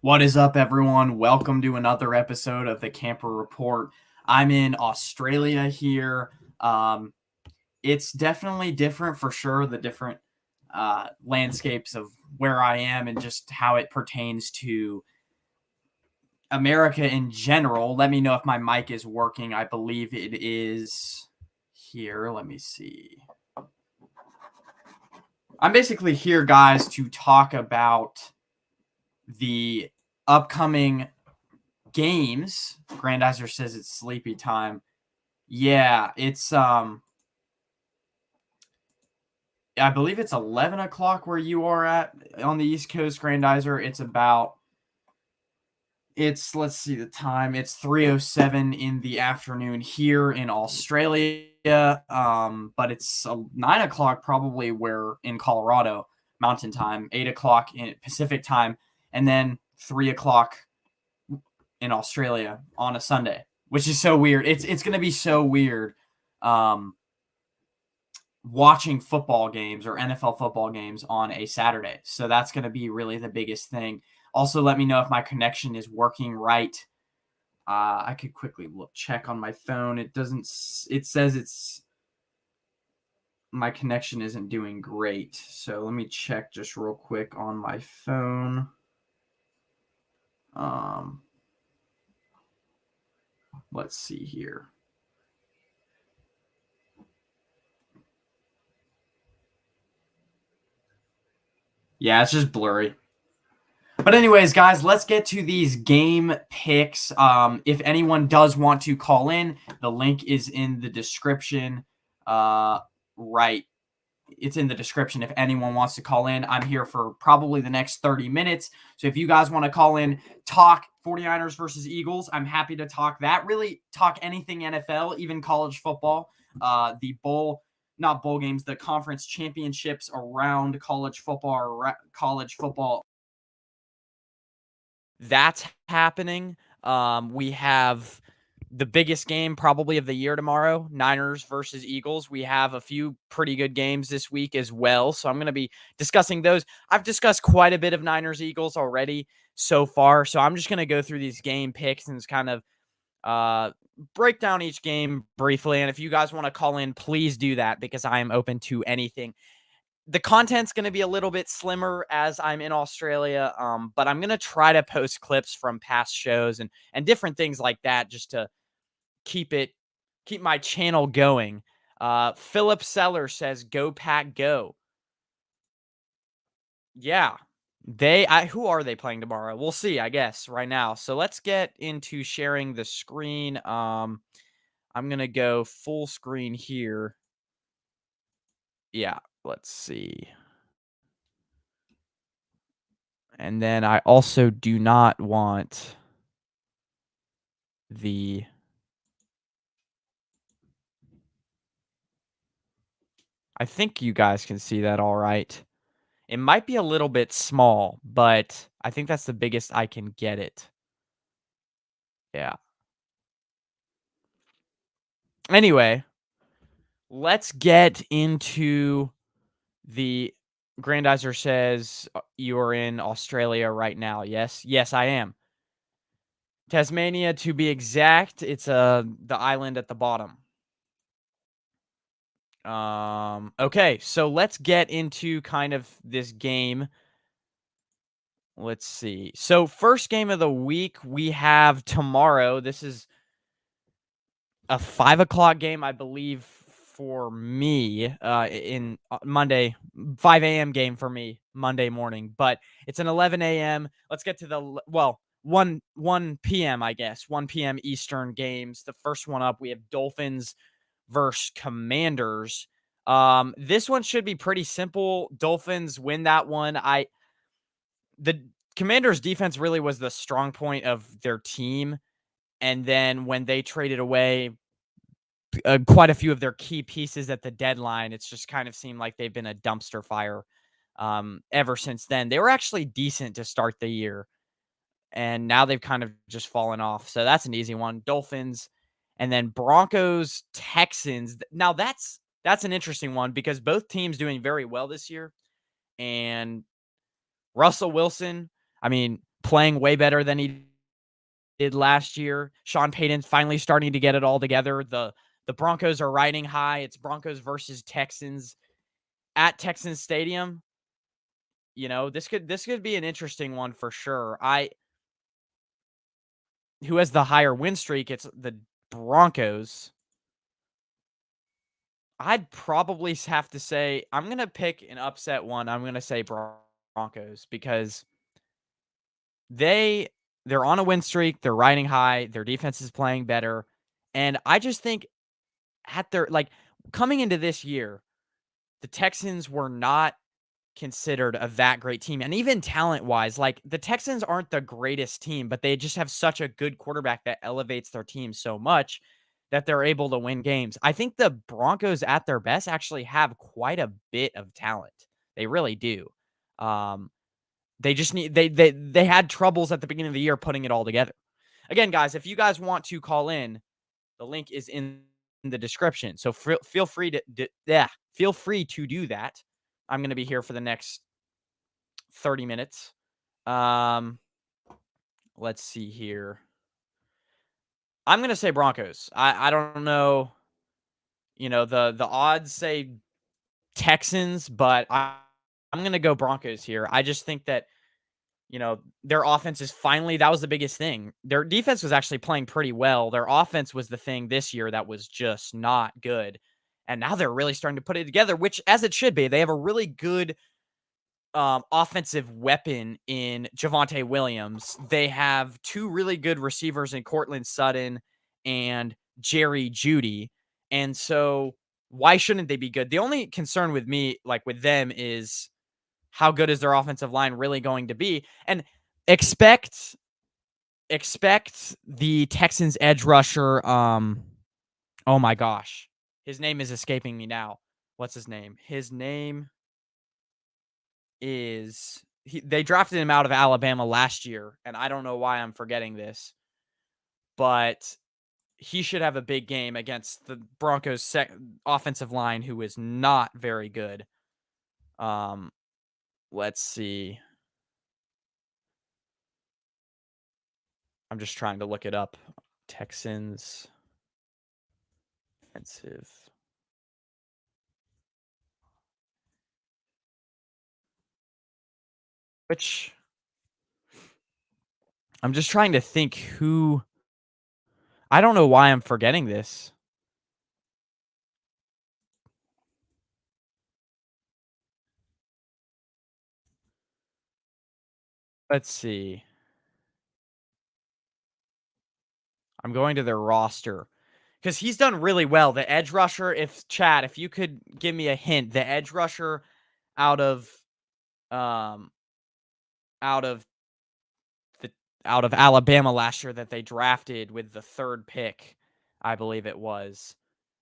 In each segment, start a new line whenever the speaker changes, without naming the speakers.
What is up, everyone? Welcome to another episode of the Camper Report. I'm in Australia here. It's definitely different for sure, the different landscapes of where I am and just how it pertains to America in general. Let me know if my mic is working. I believe it is here. Let me see. I'm basically here, guys, to talk about the upcoming games. Grandizer says it's sleepy time. Yeah, it's I believe it's 11 o'clock where you are at on the East Coast, Grandizer. Let's see the time. It's 3:07 in the afternoon here in Australia. But it's 9 o'clock probably where in Colorado, Mountain Time, 8 o'clock in Pacific Time, and then 3 o'clock in Australia on a Sunday, which is so weird. It's going to be so weird watching football games or NFL football games on a Saturday. So that's going to be really the biggest thing. Also, let me know if my connection is working right. I could quickly check on my phone. It says my connection isn't doing great. So let me check just real quick on my phone. Let's see here. Yeah, it's just blurry. But anyways, guys, let's get to these game picks. If anyone does want to call in, the link is in the description. Right. It's in the description if anyone wants to call in. I'm here for probably the next 30 minutes. So if you guys want to call in, talk 49ers versus Eagles, I'm happy to talk that. Really talk anything NFL, even college football. The conference championships around college football. That's happening. We have the biggest game probably of the year tomorrow, Niners versus Eagles. We have a few pretty good games this week as well. So I'm going to be discussing those. I've discussed quite a bit of Niners Eagles already so far. So I'm just going to go through these game picks and just kind of break down each game briefly. And if you guys want to call in, please do that because I am open to anything. The content's going to be a little bit slimmer as I'm in Australia, but I'm going to try to post clips from past shows and different things like that just to keep my channel going. Philip Seller says, "Go Pack, go!" Yeah, who are they playing tomorrow? We'll see, I guess, right now. So let's get into sharing the screen. I'm gonna go full screen here. Yeah, let's see. And then I also do not want I think you guys can see that all right. It might be a little bit small, but I think that's the biggest I can get it. Yeah. Anyway, let's get into the Grandizer says you are in Australia right now. Yes. Yes, I am. Tasmania to be exact. It's the island at the bottom. Okay, so let's get into kind of this game. Let's see. So first game of the week we have tomorrow. This is a 5 o'clock game, I believe, for me, in Monday, 5 a.m. game for me Monday morning, but it's an 11 a.m. Let's get to the, 1 p.m., I guess, 1 p.m. Eastern games. The first one up, we have Dolphins versus Commanders. This one should be pretty simple. Dolphins win that one. The Commanders defense really was the strong point of their team. And then when they traded away quite a few of their key pieces at the deadline, it's just kind of seemed like they've been a dumpster fire ever since then. They were actually decent to start the year, and now they've kind of just fallen off. So that's an easy one. Dolphins, and then Broncos, Texans. Now that's an interesting one because both teams doing very well this year, and Russell Wilson. I mean, playing way better than he did last year. Sean Payton's finally starting to get it all together. The Broncos are riding high. It's Broncos versus Texans at Texans Stadium. This could be an interesting one for sure. Who has the higher win streak? It's the Broncos. I'd probably have to say I'm gonna pick an upset one. I'm gonna say Broncos because they they're on a win streak. They're riding high. Their defense is playing better, and I just think at their coming into this year, the Texans were not considered a that great team. And even talent wise, the Texans aren't the greatest team, but they just have such a good quarterback that elevates their team so much that they're able to win games. I think the Broncos at their best actually have quite a bit of talent. They really do. Um, they just need they had troubles at the beginning of the year putting it all together. Again, guys, if you guys want to call in, the link is in the description. So feel free to do that. I'm going to be here for the next 30 minutes. Let's see here. I'm going to say Broncos. I don't know. The odds say Texans, but I'm going to go Broncos here. I just think that their offense is finally, that was the biggest thing. Their defense was actually playing pretty well. Their offense was the thing this year that was just not good. And now they're really starting to put it together, which as it should be. They have a really good offensive weapon in Javonte Williams. They have two really good receivers in Cortland Sutton and Jerry Jeudy. And so why shouldn't they be good? The only concern with me, with them, is how good is their offensive line really going to be? And expect the Texans edge rusher. Oh my gosh. His name is escaping me now. What's his name? His name is they drafted him out of Alabama last year, and I don't know why I'm forgetting this, but he should have a big game against the Broncos offensive line, who is not very good. Let's see. I'm just trying to look it up. Texans offensive. Which I'm just trying to think who. I don't know why I'm forgetting this. Let's see. I'm going to their roster because he's done really well. The edge rusher, if you could give me a hint, the edge rusher out of um out of the out of Alabama last year that they drafted with the third pick, I believe it was.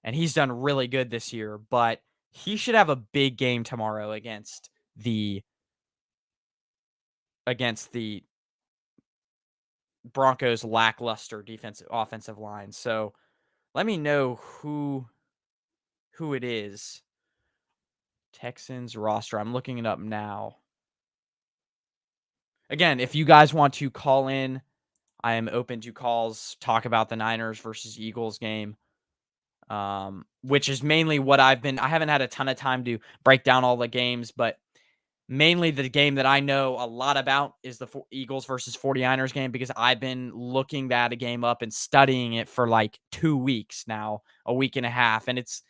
And he's done really good this year, but he should have a big game tomorrow the against the Broncos' lackluster offensive line. So let me know who it is. Texans roster. I'm looking it up now. Again, if you guys want to call in, I am open to calls, talk about the Niners versus Eagles game, which is mainly what I haven't had a ton of time to break down all the games, but mainly the game that I know a lot about is the Eagles versus 49ers game, because I've been looking that game up and studying it for 2 weeks now, a week and a half. And it's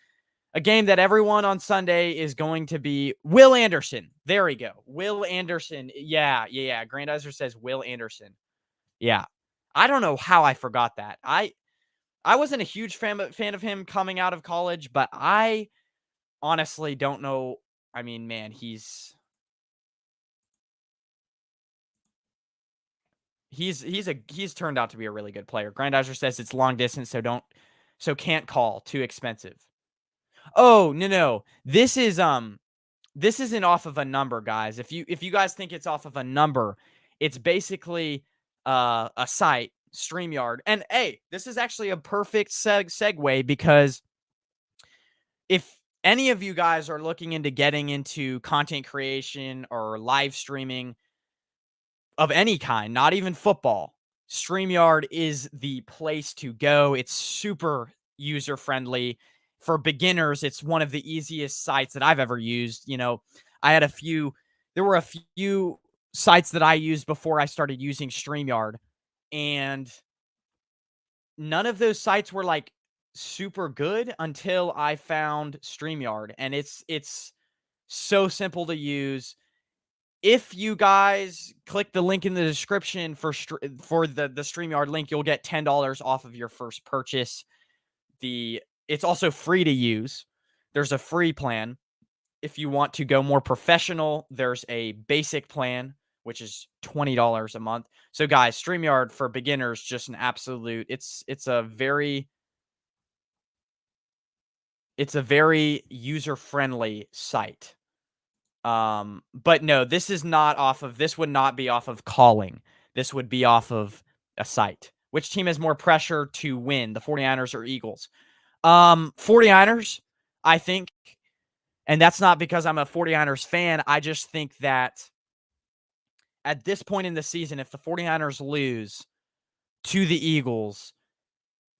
a game that everyone on Sunday is going to be Will Anderson. There we go. Will Anderson. Yeah. Grandizer says Will Anderson. Yeah. I don't know how I forgot that. I wasn't a huge fan of him coming out of college, but I honestly don't know. I mean, man, he's turned out to be a really good player. Grandizer says it's long distance, so can't call, too expensive. Oh, no. This isn't off of a number, guys. If you guys think it's off of a number, it's basically a site, StreamYard. And hey, this is actually a perfect segue, because if any of you guys are looking into getting into content creation or live streaming, of any kind, not even football, StreamYard is the place to go. It's super user friendly. For beginners, it's one of the easiest sites that I've ever used. I had there were a few sites that I used before I started using StreamYard, and none of those sites were like super good until I found StreamYard, and it's so simple to use. If you guys click the link in the description for the StreamYard link, you'll get $10 off of your first purchase. It's also free to use. There's a free plan. If you want to go more professional, there's a basic plan, which is $20 a month. So guys, StreamYard for beginners, just an absolute, it's a very user-friendly site. But no, this would not be off of calling. This would be off of a site. Which team has more pressure to win, the 49ers or Eagles? 49ers, I think. And that's not because I'm a 49ers fan. I just think that at this point in the season, if the 49ers lose to the Eagles,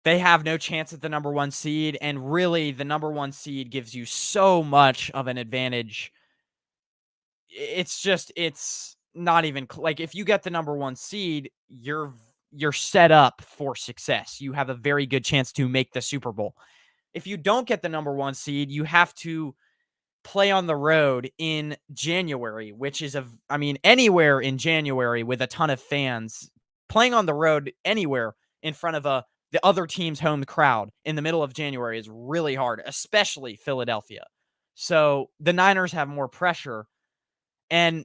they have no chance at the number 1 seed. And really, the number 1 seed gives you so much of an advantage. It's not even like if you get the number 1 seed, you're set up for success. You have a very good chance to make the Super Bowl. If you don't get the number 1 seed, you have to play on the road in January, which is anywhere in January with a ton of fans, playing on the road anywhere in front of the other team's home crowd in the middle of January is really hard, especially Philadelphia. So the Niners have more pressure. And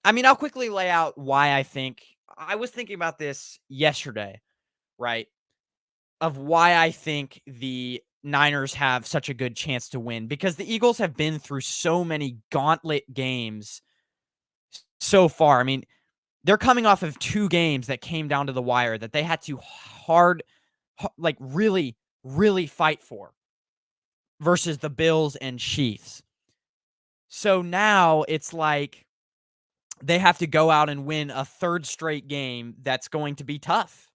I'll quickly lay out why I was thinking about this yesterday, right? Of why I think the Niners have such a good chance to win, because the Eagles have been through so many gauntlet games so far. They're coming off of 2 games that came down to the wire that they had to really, really fight for versus the Bills and Chiefs. So now it's like they have to go out and win a 3rd straight game that's going to be tough.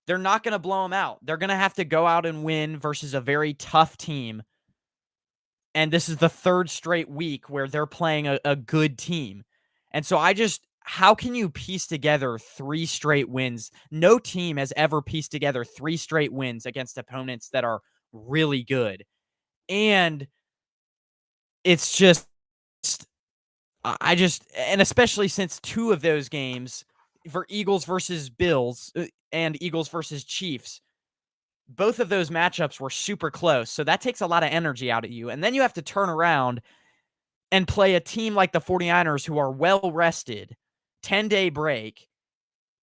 They're not going to blow them out. They're going to have to go out and win versus a very tough team. And this is the 3rd straight week where they're playing a good team. And so how can you piece together 3 straight wins? No team has ever pieced together 3 straight wins against opponents that are really good. And it's just, and especially since 2 of those games for Eagles versus Bills and Eagles versus Chiefs, both of those matchups were super close. So that takes a lot of energy out of you. And then you have to turn around and play a team like the 49ers who are well rested, 10-day break,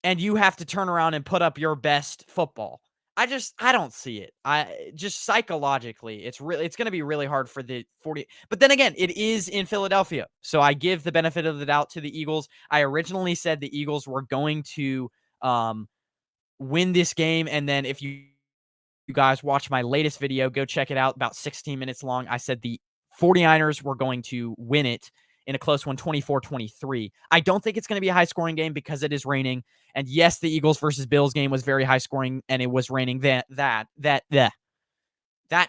and you have to turn around and put up your best football. I don't see it. I just psychologically, it's going to be really hard for the 40. But then again, it is in Philadelphia. So I give the benefit of the doubt to the Eagles. I originally said the Eagles were going to win this game. And then if you guys watch my latest video, go check it out, about 16 minutes long. I said the 49ers were going to win it in a close one, 24-23. I don't think it's going to be a high-scoring game because it is raining. And yes, the Eagles versus Bills game was very high-scoring, and it was raining that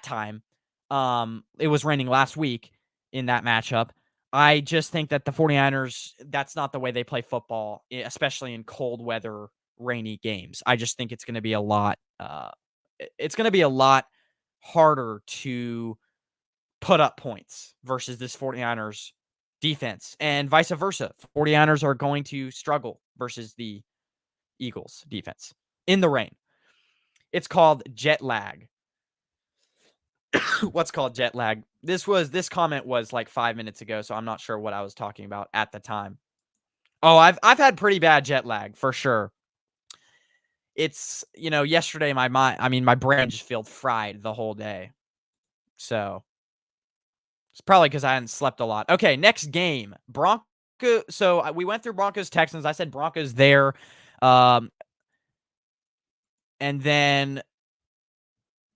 time. It was raining last week in that matchup. I just think that the 49ers, that's not the way they play football, especially in cold weather, rainy games. I just think it's going to be a lot harder to put up points versus this 49ers defense, and vice versa. 49ers are going to struggle versus the Eagles defense in the rain. It's called jet lag. What's called jet lag? This comment was like 5 minutes ago, so I'm not sure what I was talking about at the time. Oh, I've had pretty bad jet lag for sure. It's, yesterday my brain just felt fried the whole day. So it's probably because I hadn't slept a lot. Okay, next game. So we went through Broncos, Texans. I said Broncos there. And then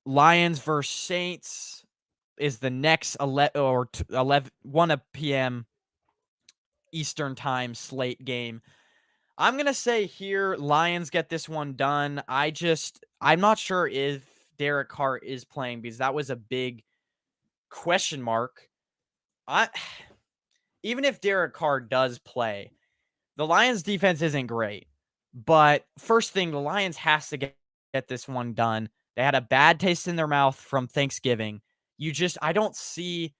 Lions versus Saints is the next 1 p.m. Eastern time slate game. I'm going to say here, Lions get this one done. I'm not sure if Derek Carr is playing because that was a big question mark. I Even if Derek Carr does play, the Lions defense isn't great. But first thing, the Lions has to get this one done. They had a bad taste in their mouth from Thanksgiving. I don't see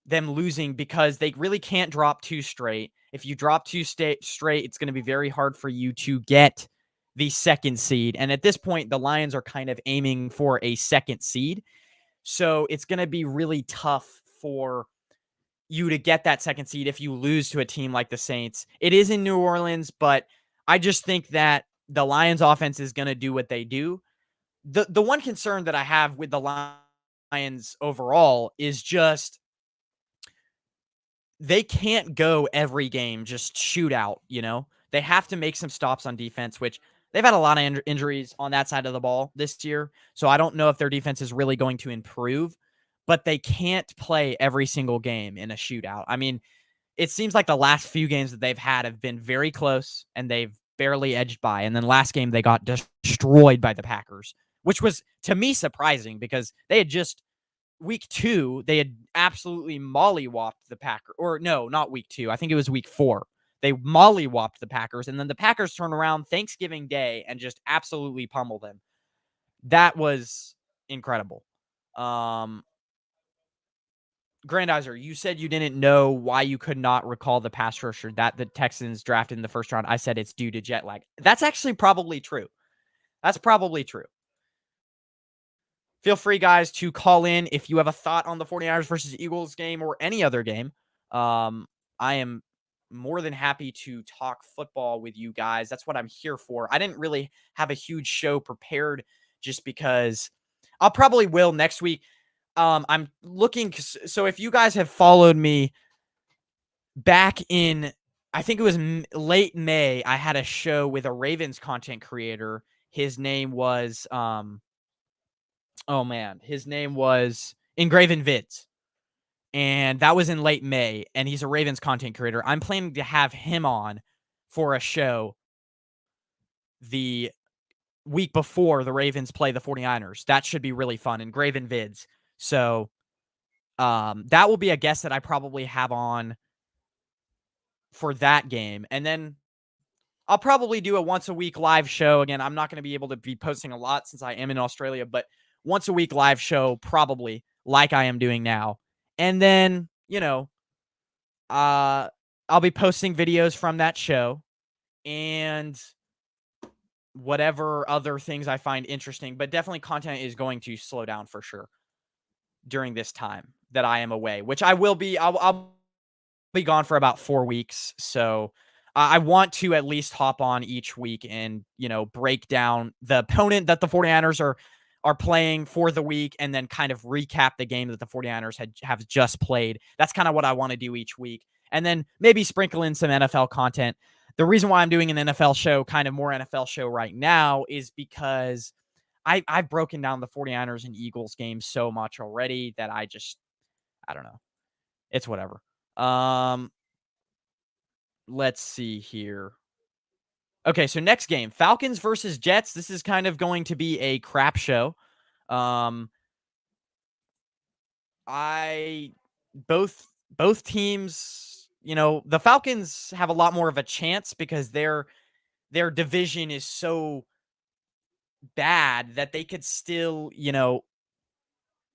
them losing because they really can't drop two straight. If you drop two straight, it's going to be very hard for you to get the second seed. And at this point, the Lions are kind of aiming for a second seed. So it's going to be really tough for you to get that second seed if you lose to a team like the Saints. It is in New Orleans, but I just think that the Lions offense is going to do what they do. The one concern that I have with the Lions overall is just they can't go every game just shoot out, you know? They have to make some stops on defense, which they've had a lot of injuries on that side of the ball this year. So I don't know if their defense is really going to improve, but they can't play every single game in a shootout. I mean, it seems like the last few games that they've had have been very close and they've barely edged by. And then last game they got destroyed by the Packers, which was to me surprising because they had just week 2, they had absolutely mollywopped the Packers. Or no, not week 2. I think it was week 4. They mollywopped the Packers, and then the Packers turn around Thanksgiving Day and just absolutely pummel them. That was incredible. Grandizer, you said you didn't know why you could not recall the pass rusher that the Texans drafted in the first round. I said it's due to jet lag. That's actually probably true. That's probably true. Feel free, guys, to call in if you have a thought on the 49ers versus Eagles game or any other game. I am more than happy to talk football with you guys. That's what I'm here for. I didn't really have a huge show prepared just because I'll probably will next week. I'm looking. So if you guys have followed me back in, I think it was late May, I had a show with a Ravens content creator. His name was, his name was Engraven Vids. And that was in late May, and he's a Ravens content creator. I'm planning to have him on for a show the week before the Ravens play the 49ers. That should be really fun. Engraven Vids. So that will be a guest that I probably have on for that game. And then I'll probably do a once a week live show. Again, I'm not going to be able to be posting a lot since I am in Australia, but once a week live show, probably like I am doing now. And then, I'll be posting videos from that show and whatever other things I find interesting, but definitely content is going to slow down for sure during this time that I am away, which I will be. I'll be gone for about 4 weeks. So I want to at least hop on each week and, break down the opponent that the 49ers are playing for the week and then kind of recap the game that the 49ers have just played. That's kind of what I want to do each week. And then maybe sprinkle in some NFL content. The reason why I'm doing an NFL show, kind of more NFL show right now, is because I've broken down the 49ers and Eagles game so much already that I don't know. It's whatever. Let's see here. Okay, so next game, Falcons versus Jets. This is kind of going to be a crap show. Both teams, the Falcons have a lot more of a chance because their division is so bad that they could still,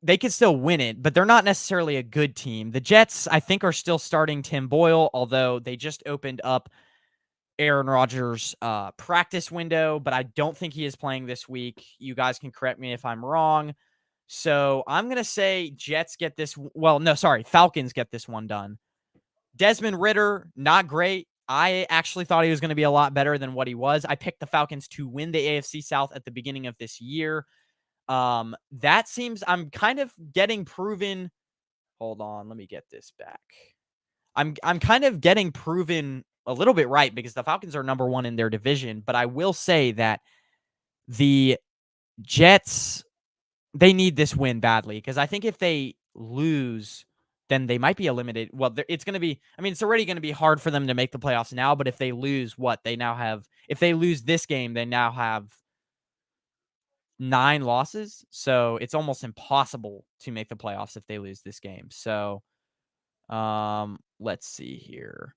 win it, but they're not necessarily a good team. The Jets, I think, are still starting Tim Boyle, although they just opened up Aaron Rodgers' practice window, but I don't think he is playing this week. You guys can correct me if I'm wrong. So I'm going to say Falcons get this one done. Desmond Ridder, not great. I actually thought he was going to be a lot better than what he was. I picked the Falcons to win the AFC South at the beginning of this year. That seems I'm kind of getting proven. Hold on, let me get this back. I'm kind of getting proven a little bit right because the Falcons are number 1 in their division, but I will say that the Jets, they need this win badly because I think if they lose then they might be eliminated. Well, it's going to be, I mean, it's already going to be hard for them to make the playoffs now, but if they lose if they lose this game, they now have 9 losses. So it's almost impossible to make the playoffs if they lose this game. So, let's see here.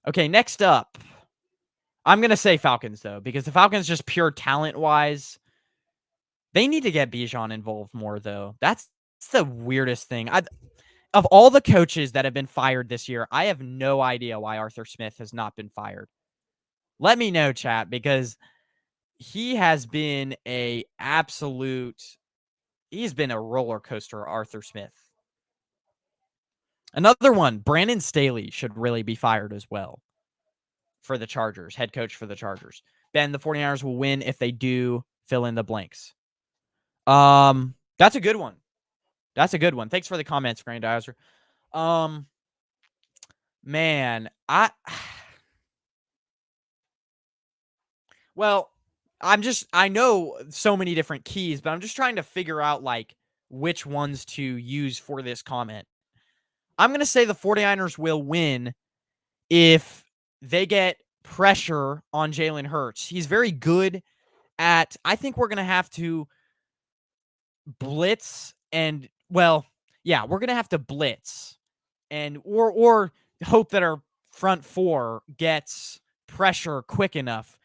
Okay, next up, I'm going to say Falcons though, because the Falcons just pure talent wise, they need to get Bijan involved more though. That's the weirdest thing. Of all the coaches that have been fired this year, I have no idea why Arthur Smith has not been fired. Let me know, chat, because he has been he's been a roller coaster, Arthur Smith. Another one, Brandon Staley should really be fired as well for the Chargers, head coach for the Chargers. Then the 49ers will win if they do fill in the blanks. That's a good one. That's a good one. Thanks for the comments, Grandizer. Man, well, I know so many different keys, but I'm just trying to figure out like which ones to use for this comment. I'm going to say the 49ers will win if they get pressure on Jalen Hurts. He's very good at, I think we're going to have to blitz and, well, yeah, we're going to have to blitz and, or hope that our front four gets pressure quick enough.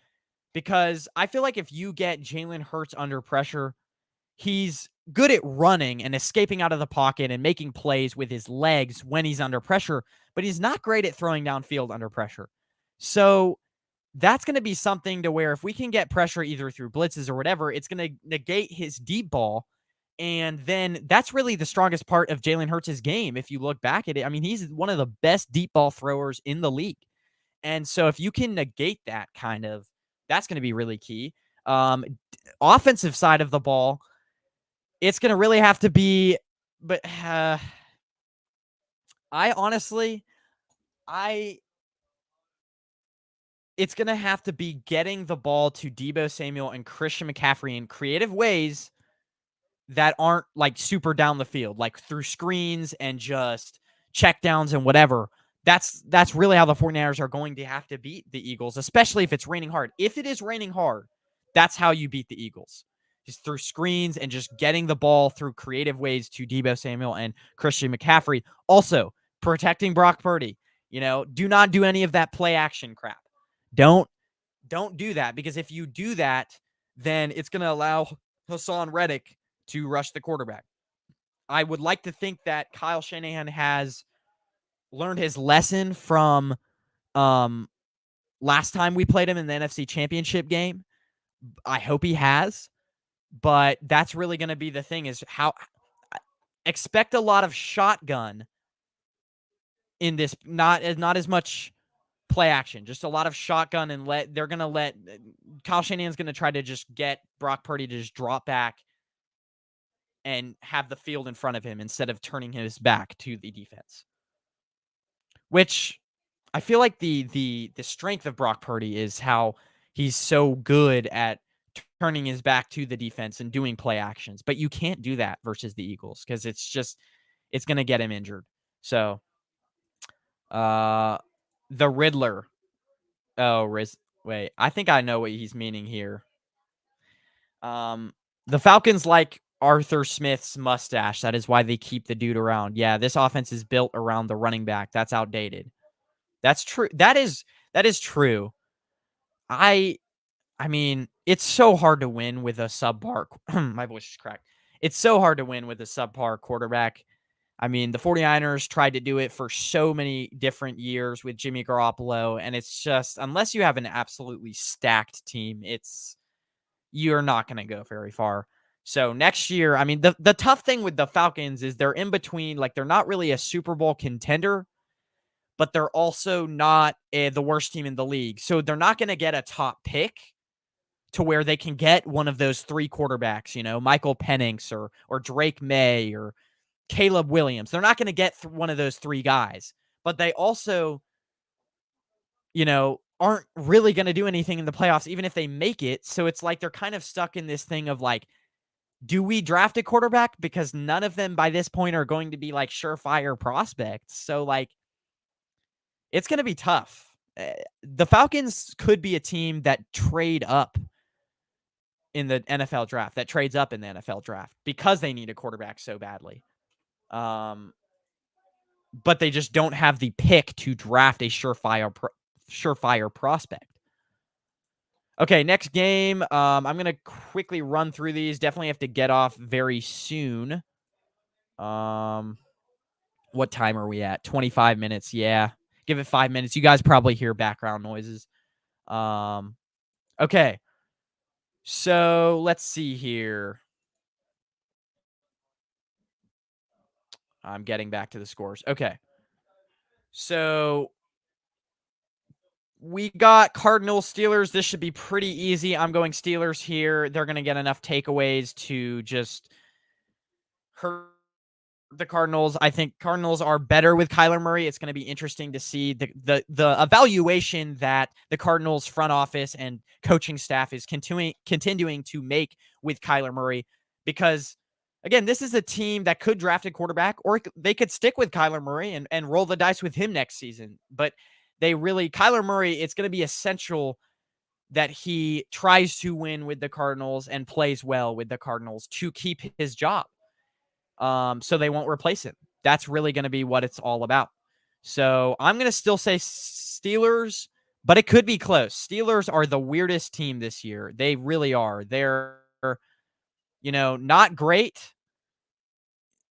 Because I feel like if you get Jalen Hurts under pressure, he's good at running and escaping out of the pocket and making plays with his legs when he's under pressure, but he's not great at throwing downfield under pressure. So that's going to be something to where if we can get pressure either through blitzes or whatever, it's going to negate his deep ball. And then that's really the strongest part of Jalen Hurts' game. If you look back at it, I mean, he's one of the best deep ball throwers in the league. And so if you can negate that that's going to be really key. Offensive side of the ball, it's going to really have to be, but I honestly, it's going to have to be getting the ball to Deebo Samuel and Christian McCaffrey in creative ways that aren't like super down the field, like through screens and just checkdowns and whatever. That's really how the 49ers are going to have to beat the Eagles, especially if it's raining hard. If it is raining hard, that's how you beat the Eagles. Just through screens and just getting the ball through creative ways to Deebo Samuel and Christian McCaffrey. Also, protecting Brock Purdy. Do not do any of that play action crap. Don't do that, because if you do that, then it's going to allow Hassan Reddick to rush the quarterback. I would like to think that Kyle Shanahan has learned his lesson from last time we played him in the NFC Championship game. I hope he has, but that's really going to be the thing, is how expect a lot of shotgun in this, not as much play action, just a lot of shotgun, and Kyle Shanahan's going to try to just get Brock Purdy to just drop back and have the field in front of him instead of turning his back to the defense. Which I feel like the strength of Brock Purdy is how he's so good at turning his back to the defense and doing play actions. But you can't do that versus the Eagles, because it's going to get him injured. So, the Riddler. Oh, wait, I think I know what he's meaning here. The Falcons like Arthur Smith's mustache. That is why they keep the dude around. Yeah, this offense is built around the running back. That's outdated. That's true. That is true. I mean, it's so hard to win with a subpar. My voice is cracked. It's so hard to win with a subpar quarterback. I mean, the 49ers tried to do it for so many different years with Jimmy Garoppolo, and it's just, unless you have an absolutely stacked team, you're not going to go very far. So next year, I mean, the tough thing with the Falcons is they're in between. Like, they're not really a Super Bowl contender, but they're also not the worst team in the league. So they're not going to get a top pick to where they can get one of those 3 quarterbacks, Michael Penix or Drake May or Caleb Williams. They're not going to get one of those 3 guys, but they also, aren't really going to do anything in the playoffs, even if they make it. So it's like they're kind of stuck in this thing of like, Do we draft a quarterback? Because none of them by this point are going to be like surefire prospects. So like it's going to be tough. The Falcons could be a team that trade up in the NFL draft, that trades up in the NFL draft because they need a quarterback so badly. But they just don't have the pick to draft a surefire prospect. Okay, next game. I'm gonna quickly run through these. Definitely have to get off very soon. What time are we at? 25 minutes. Yeah, give it 5 minutes. You guys probably hear background noises. Okay. So let's see here. I'm getting back to the scores. Okay. So we got Cardinals, Steelers. This should be pretty easy. I'm going Steelers here. They're going to get enough takeaways to just hurt the Cardinals. I think Cardinals are better with Kyler Murray. It's going to be interesting to see the evaluation that the Cardinals front office and coaching staff is continuing to make with Kyler Murray, because again, this is a team that could draft a quarterback, or they could stick with Kyler Murray and roll the dice with him next season. But Kyler Murray, it's going to be essential that he tries to win with the Cardinals and plays well with the Cardinals to keep his job. So they won't replace him. That's really going to be what it's all about. So I'm going to still say Steelers, but it could be close. Steelers are the weirdest team this year. They really are. They're, not great,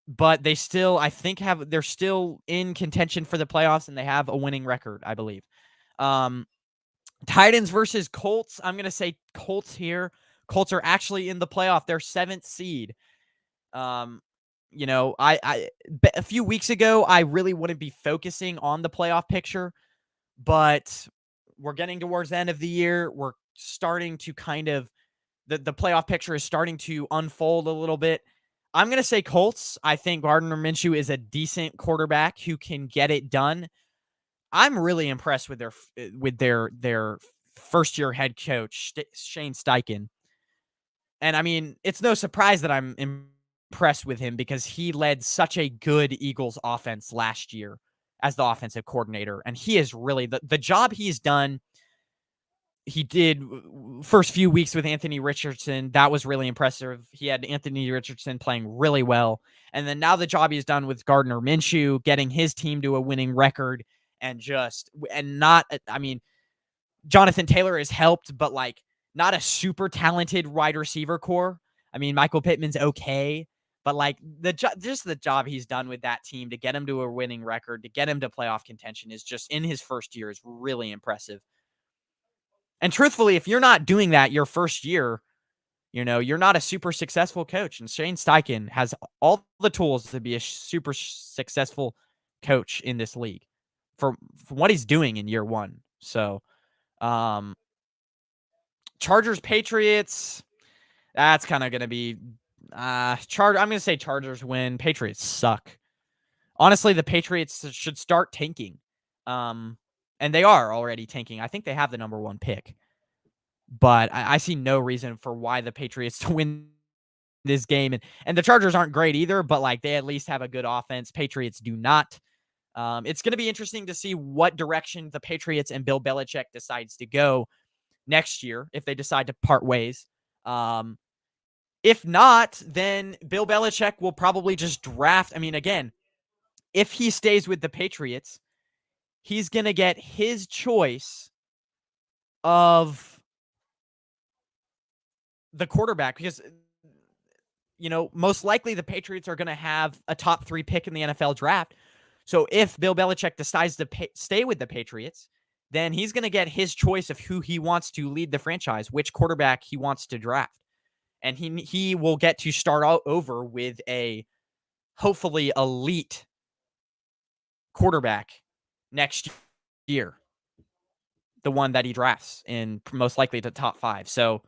but they still, I think, they're still in contention for the playoffs, and they have a winning record, I believe. Titans versus Colts. I'm going to say Colts here. Colts are actually in the playoff. They're 7th seed. A few weeks ago, I really wouldn't be focusing on the playoff picture, but we're getting towards the end of the year. We're starting to kind of, the playoff picture is starting to unfold a little bit. I'm going to say Colts. I think Gardner Minshew is a decent quarterback who can get it done. I'm really impressed with their first-year head coach, Shane Steichen. And I mean, it's no surprise that I'm impressed with him because he led such a good Eagles offense last year as the offensive coordinator. And he is really the job he's done. He did first few weeks with Anthony Richardson. That was really impressive. He had Anthony Richardson playing really well. And then now the job he's done with Gardner Minshew, getting his team to a winning record Jonathan Taylor has helped, but like not a super talented wide receiver core. I mean, Michael Pittman's okay, but like the job he's done with that team to get him to a winning record, to get him to playoff contention is just in his first year is really impressive. And truthfully, if you're not doing that your first year, you're not a super successful coach. And Shane Steichen has all the tools to be a super successful coach in this league for what he's doing in year one. So, Chargers, Patriots, that's kind of going to be I'm going to say Chargers win. Patriots suck. Honestly, the Patriots should start tanking. And they are already tanking. I think they have the number 1 pick. But I see no reason for why the Patriots to win this game. And the Chargers aren't great either, but like they at least have a good offense. Patriots do not. It's going to be interesting to see what direction the Patriots and Bill Belichick decides to go next year if they decide to part ways. If not, then Bill Belichick will probably just draft. I mean, again, if he stays with the Patriots, he's going to get his choice of the quarterback because, most likely the Patriots are going to have a top 3 pick in the NFL draft. So if Bill Belichick decides to stay with the Patriots, then he's going to get his choice of who he wants to lead the franchise, which quarterback he wants to draft. And he will get to start all over with a hopefully elite quarterback next year. The one that he drafts in most likely the top 5. So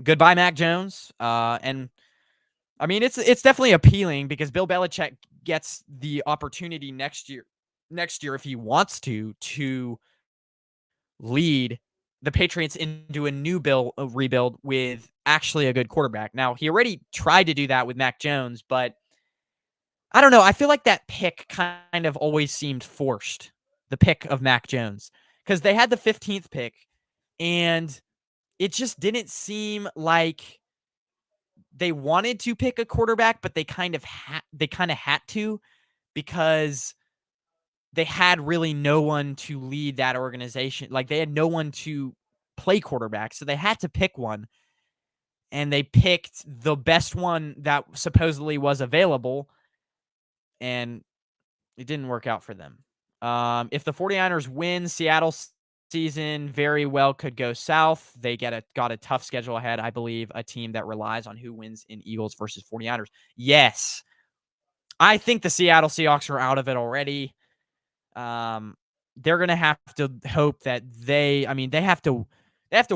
goodbye, Mac Jones. And I mean, it's definitely appealing because Bill Belichick gets the opportunity next year if he wants to lead the Patriots into a new rebuild with actually a good quarterback. Now, he already tried to do that with Mac Jones, but I don't know. I feel like that pick kind of always seemed forced, the pick of Mac Jones, because they had the 15th pick, and it just didn't seem like they wanted to pick a quarterback, but they kind of had to, because they had really no one to lead that organization. Like, they had no one to play quarterback, so they had to pick one, and they picked the best one that supposedly was available, and it didn't work out for them. If the 49ers win, Seattle's season very well could go south. They got a tough schedule ahead, I believe, a team that relies on who wins in Eagles versus 49ers. Yes. I think the Seattle Seahawks are out of it already. They're going to have to hope that they have to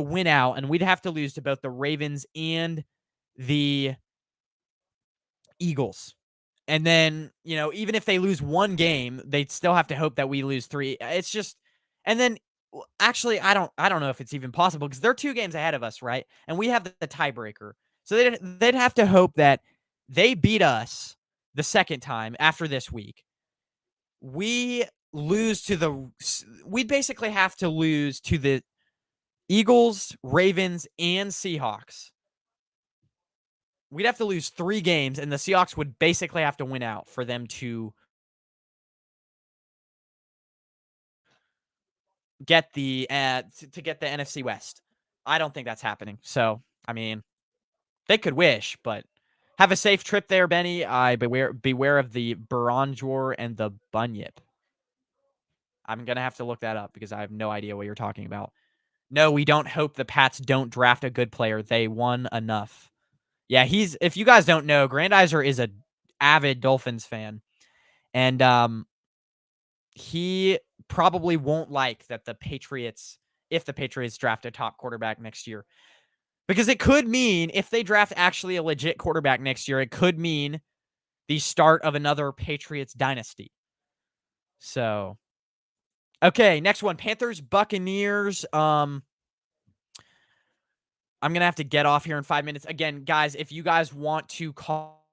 win out, and we'd have to lose to both the Ravens and the Eagles. And then, even if they lose one game, they'd still have to hope that we lose 3. It's just, and then actually, I don't know if it's even possible, because they're 2 games ahead of us, right? And we have the tiebreaker. So they'd have to hope that they beat us the second time after this week. We'd basically have to lose to the Eagles, Ravens, and Seahawks. We'd have to lose 3 games, and the Seahawks would basically have to win out for them to get the NFC West. I don't think that's happening. So, they could wish, but have a safe trip there, Benny. Beware of the Baranjor and the Bunyip. I'm gonna have to look that up, because I have no idea what you're talking about. No, we don't hope the Pats don't draft a good player. They won enough. Yeah, if you guys don't know, Grandizer is a avid Dolphins fan. And he probably won't like that if the Patriots draft a top quarterback next year. Because it could mean, if they draft actually a legit quarterback next year, it could mean the start of another Patriots dynasty. So, okay, next one, Panthers, Buccaneers. I'm going to have to get off here in 5 minutes. Again, guys, if you guys want to call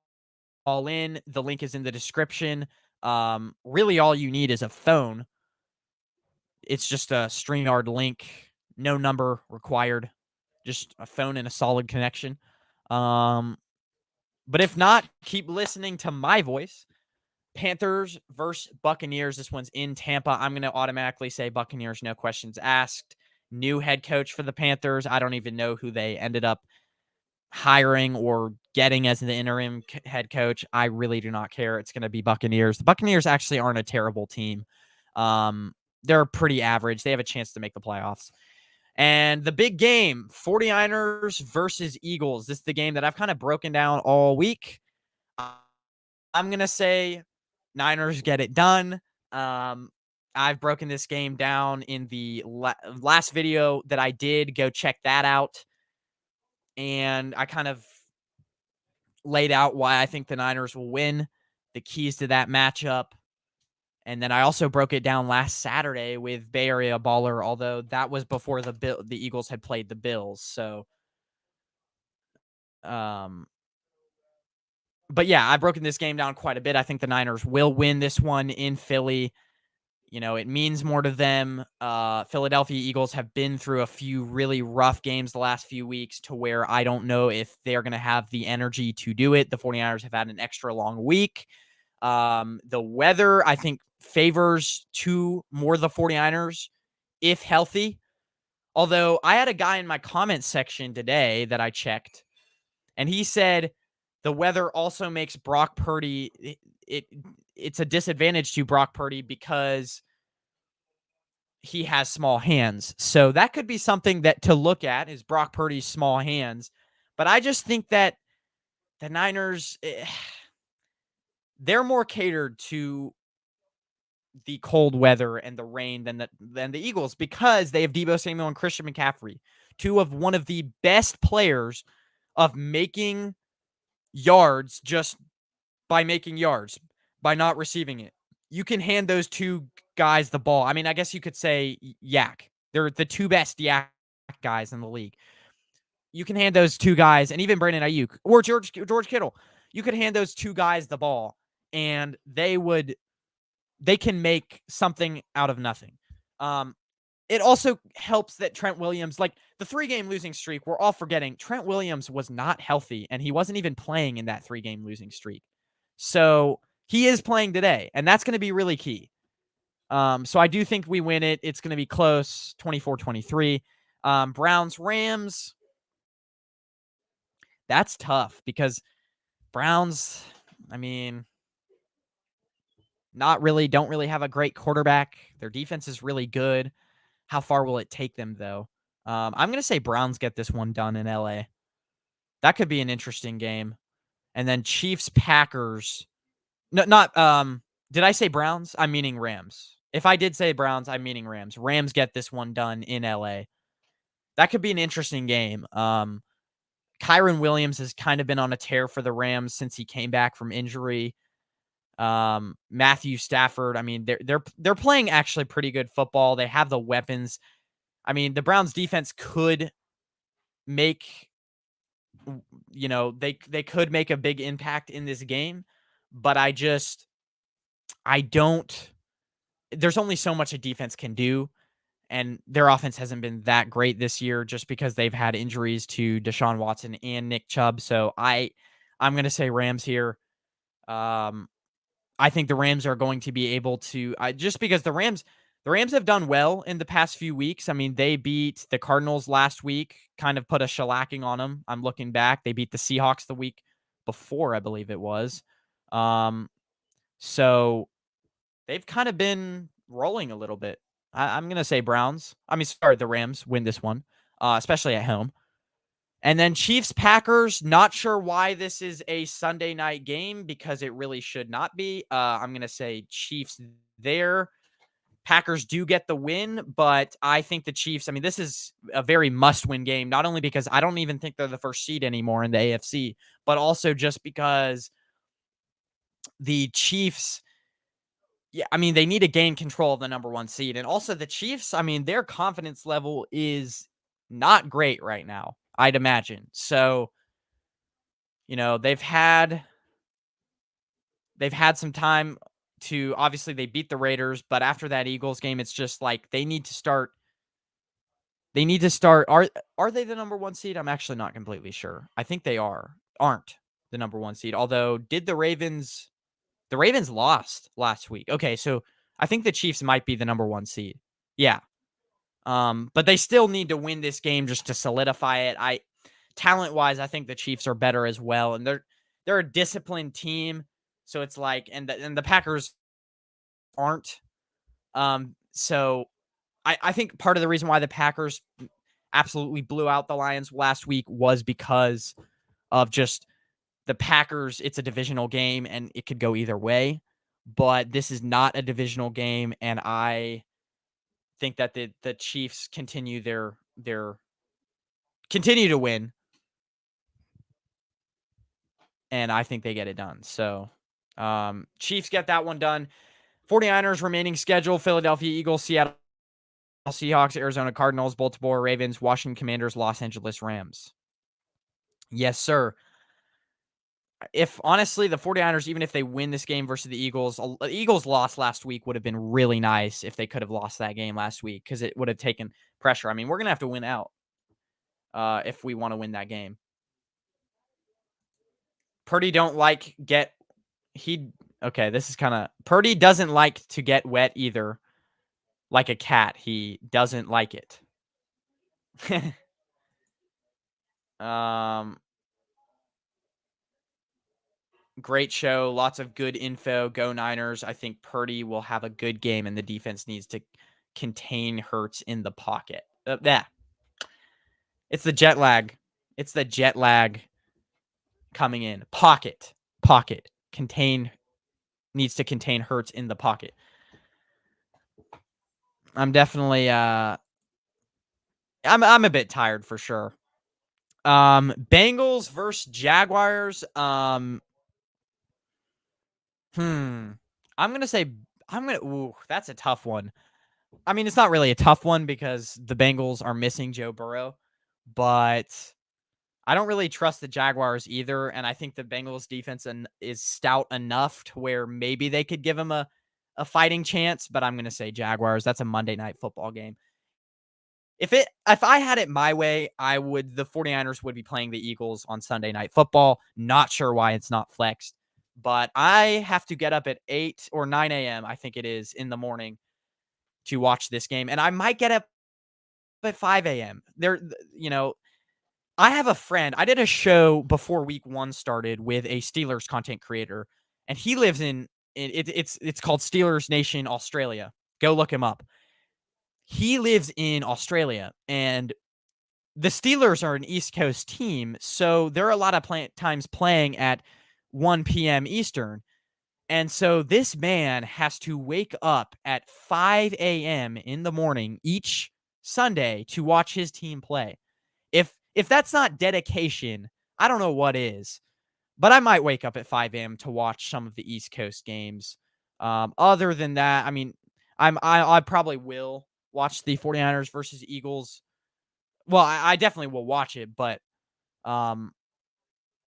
in, the link is in the description. Really all you need is a phone. It's just a StreamYard link, no number required, just a phone and a solid connection. But if not, keep listening to my voice. Panthers versus Buccaneers. This one's in Tampa. I'm going to automatically say Buccaneers, no questions asked. New head coach for the Panthers. I don't even know who they ended up hiring or getting as the interim head coach. I really do not care. It's going to be Buccaneers. The Buccaneers actually aren't a terrible team. They're pretty average. They have a chance to make the playoffs. And the big game, 49ers versus Eagles. This is the game that I've kind of broken down all week. I'm going to say Niners get it done. I've broken this game down in the last video that I did. Go check that out. And I kind of laid out why I think the Niners will win, the keys to that matchup. And then I also broke it down last Saturday with Bay Area Baller, although that was before the Eagles had played the Bills. So, but yeah, I've broken this game down quite a bit. I think the Niners will win this one in Philly. It means more to them. Philadelphia Eagles have been through a few really rough games the last few weeks, to where I don't know if they're going to have the energy to do it. The 49ers have had an extra long week. The weather, I think, favors more the 49ers if healthy. Although I had a guy in my comment section today that I checked, and he said the weather also makes Brock Purdy, it's a disadvantage to Brock Purdy because he has small hands. So that could be something that to look at, is Brock Purdy's small hands. But I just think that the Niners, they're more catered to the cold weather and the rain than the Eagles, because they have Deebo Samuel and Christian McCaffrey, one of the best players of making yards just by making yards, by not receiving it. You can hand those 2 guys the ball. I mean, I guess you could say Yak. They're the 2 best Yak guys in the league. You can hand those two guys, and even Brandon Ayuk or George Kittle, you could hand those two guys the ball, and they can make something out of nothing. It also helps that Trent Williams, like the 3-game losing streak, we're all forgetting Trent Williams was not healthy, and he wasn't even playing in that 3-game losing streak. So he is playing today, and that's going to be really key. So I do think we win it. It's going to be close, 24-23. Browns, Rams, that's tough because Browns, I mean, don't really have a great quarterback. Their defense is really good. How far will it take them, though? I'm going to say Browns get this one done in LA. That could be an interesting game. And then Chiefs, Packers. No, not, did I say Browns? I'm meaning Rams. If I did say Browns, I'm meaning Rams. Rams get this one done in LA. That could be an interesting game. Kyron Williams has kind of been on a tear for the Rams since he came back from injury. Matthew Stafford, I mean, they're playing actually pretty good football. They have the weapons. I mean, the Browns defense could make, they could make a big impact in this game, but I don't, there's only so much a defense can do. And their offense hasn't been that great this year just because they've had injuries to Deshaun Watson and Nick Chubb. So I'm going to say Rams here. I think the Rams are going to be able to, just because the Rams have done well in the past few weeks. I mean, they beat the Cardinals last week, kind of put a shellacking on them. I'm looking back. They beat the Seahawks the week before, I believe it was. So they've kind of been rolling a little bit. I'm going to say the Rams win this one, especially at home. And then Chiefs, Packers, not sure why this is a Sunday night game because it really should not be. I'm going to say Chiefs there. Packers do get the win, but I think the Chiefs, I mean, this is a very must-win game, not only because I don't even think they're the first seed anymore in the AFC, but also just because the Chiefs, I mean, they need to gain control of the number 1 seed. And also the Chiefs, I mean, their confidence level is not great right now, I'd imagine. So, they've had some time to, obviously they beat the Raiders, but after that Eagles game, it's just like they need to start. Are they the number 1 seed? I'm actually not completely sure. I think they aren't the number 1 seed. Although the Ravens lost last week. Okay, so I think the Chiefs might be the number 1 seed. Yeah. But they still need to win this game just to solidify it. Talent-wise, I think the Chiefs are better as well, and they're a disciplined team. So it's like, and the Packers aren't. So I think part of the reason why the Packers absolutely blew out the Lions last week was because of just the Packers. It's a divisional game, and it could go either way. But this is not a divisional game, and I think that the Chiefs continue continue to win, and I think they get it done. So, Chiefs get that one done. 49ers remaining schedule: Philadelphia Eagles, Seattle Seahawks, Arizona Cardinals, Baltimore Ravens, Washington Commanders, Los Angeles Rams. Yes, sir. If honestly, the 49ers, even if they win this game versus the Eagles loss last week would have been really nice if they could have lost that game last week because it would have taken pressure. I mean, we're going to have to win out if we want to win that game. Purdy this is kind of, Purdy doesn't like to get wet either. Like a cat. He doesn't like it. Great show. Lots of good info. Go Niners. I think Purdy will have a good game, and the defense needs to contain Hurts in the pocket. It's the jet lag. It's the jet lag coming in. Pocket. Needs to contain Hurts in the pocket. I'm definitely I'm a bit tired for sure. Bengals versus Jaguars. I'm gonna say that's a tough one. I mean, it's not really a tough one because the Bengals are missing Joe Burrow, but I don't really trust the Jaguars either, and I think the Bengals defense is stout enough to where maybe they could give him a fighting chance, but I'm gonna say Jaguars. That's a Monday Night Football game. If I had it my way, the 49ers would be playing the Eagles on Sunday Night Football. Not sure why it's not flexed, but I have to get up at 8 or 9 a.m., I think it is, in the morning to watch this game, and I might get up at 5 a.m. I have a friend. I did a show before week 1 started with a Steelers content creator, and he lives it's called Steelers Nation Australia. Go look him up. He lives in Australia, and the Steelers are an East Coast team, so they're a lot of times playing at 1 p.m. Eastern. And so this man has to wake up at 5 a.m. in the morning each Sunday to watch his team play. If that's not dedication, I don't know what is. But I might wake up at 5 a.m. to watch some of the East Coast games. Other than that, I mean, I probably will watch the 49ers versus Eagles. Well, I definitely will watch it, but um,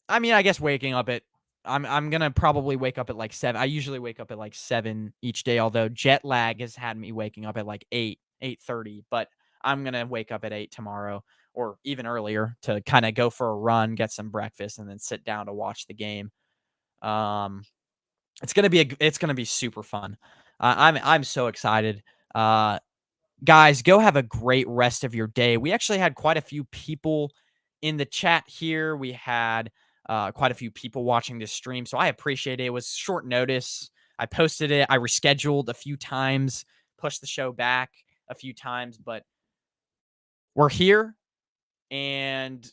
I mean, I guess waking up at I'm gonna probably wake up at like 7. I usually wake up at like 7 each day, although jet lag has had me waking up at like 8:30. But I'm gonna wake up at 8 tomorrow or even earlier to kind of go for a run, get some breakfast, and then sit down to watch the game. Um, it's gonna be super fun. I'm so excited. Guys, go have a great rest of your day. We actually had quite a few people in the chat here. We had quite a few people watching this stream, so I appreciate it. It was short notice. I posted it. I rescheduled a few times, pushed the show back a few times, but we're here. And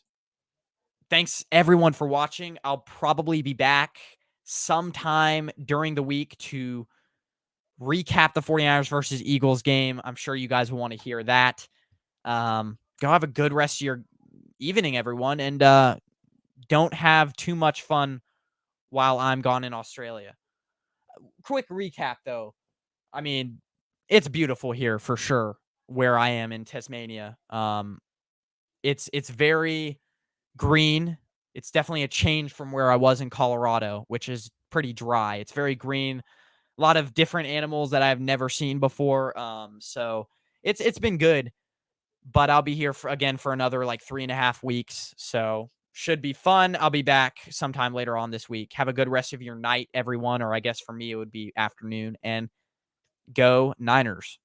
thanks everyone for watching. I'll probably be back sometime during the week to recap the 49ers versus Eagles game. I'm sure you guys will want to hear that. Go have a good rest of your evening, everyone, and don't have too much fun while I'm gone in Australia. Quick recap, though. I mean, it's beautiful here for sure where I am in Tasmania. It's very green. It's definitely a change from where I was in Colorado, which is pretty dry. It's very green. A lot of different animals that I've never seen before. So it's been good. But I'll be here again for another like 3.5 weeks. So should be fun. I'll be back sometime later on this week. Have a good rest of your night, everyone. Or I guess for me, it would be afternoon. And go Niners.